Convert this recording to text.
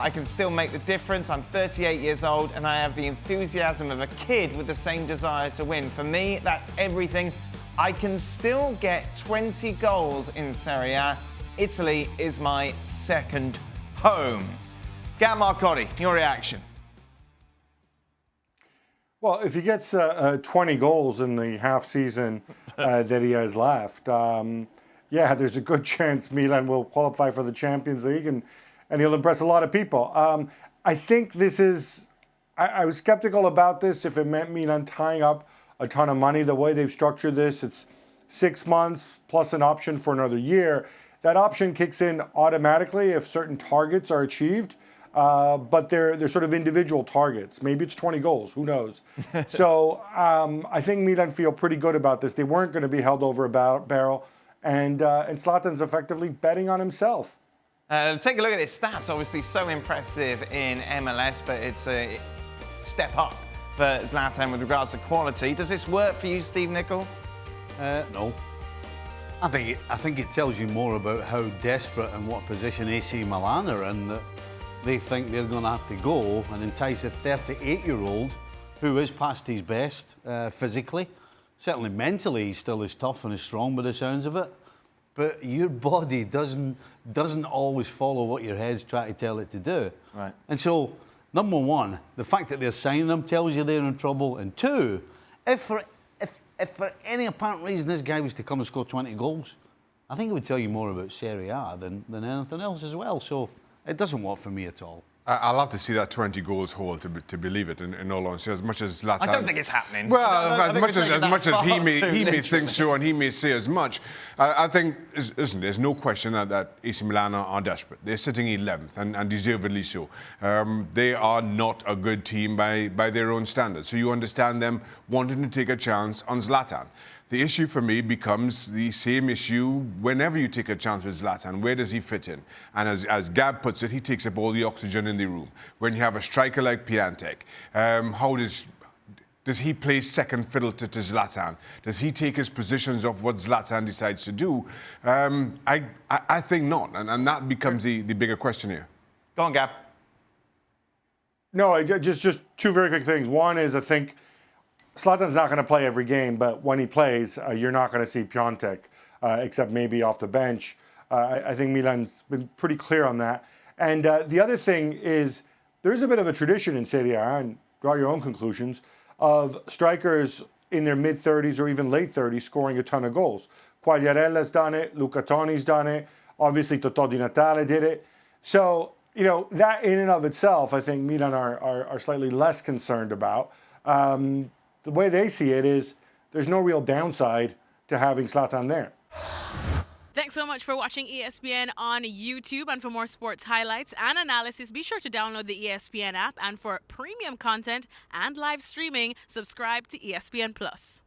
I can still make the difference. I'm 38 years old and I have the enthusiasm of a kid with the same desire to win. For me, that's everything. I can still get 20 goals in Serie A. Italy is my second home. Gab Marcotti, your reaction? Well, if he gets 20 goals in the half season that he has left, yeah, there's a good chance Milan will qualify for the Champions League and he'll impress a lot of people. I think this is, I was skeptical about this if it meant Milan tying up a ton of money. The way they've structured this, it's 6 months plus an option for another year. That option kicks in automatically if certain targets are achieved. But they're sort of individual targets. Maybe it's 20 goals, who knows? So I think Milan feel pretty good about this. They weren't going to be held over a barrel, and Zlatan's effectively betting on himself. Take a look at his stats, obviously so impressive in MLS, but it's a step up for Zlatan with regards to quality. Does this work for you, Steve Nicol? No. I think it tells you more about how desperate and what position AC Milan are in, that they think they're going to have to go and entice a 38-year-old who is past his best physically. Certainly mentally, he's still as tough and as strong by the sounds of it. But your body doesn't always follow what your head's trying to tell it to do. Right. And so, number one, the fact that they're signing them tells you they're in trouble. And two, if for any apparent reason this guy was to come and score 20 goals, I think it would tell you more about Serie A than anything else as well. So it doesn't work for me at all. I'll have to see that 20 goals hold to believe it, in all honesty, as much as Zlatan... I don't think it's happening. Well, as much as he may think so and he may say as much, I think, listen, there's no question that AC Milan are desperate. They're sitting 11th, and deservedly so. They are not a good team by their own standards, so you understand them wanting to take a chance on Zlatan. The issue for me becomes the same issue whenever you take a chance with Zlatan. Where does he fit in? And as Gab puts it, he takes up all the oxygen in the room. When you have a striker like Piatek, how does he play second fiddle to Zlatan? Does he take his positions of what Zlatan decides to do? I think not, and that becomes the bigger question here. Go on, Gab. No, just two very quick things. One is, I think Zlatan's not going to play every game, but when he plays, you're not going to see Piatek, except maybe off the bench. I think Milan's been pretty clear on that. And the other thing is, there's a bit of a tradition in Serie A, and draw your own conclusions, of strikers in their mid-30s or even late 30s scoring a ton of goals. Quagliarella's done it, Luca Toni's done it, obviously Totò Di Natale did it. So, you know, that in and of itself, I think Milan are slightly less concerned about. The way they see it is there's no real downside to having Zlatan there. Thanks so much for watching ESPN on YouTube. And for more sports highlights and analysis, be sure to download the ESPN app. And for premium content and live streaming, subscribe to ESPN+.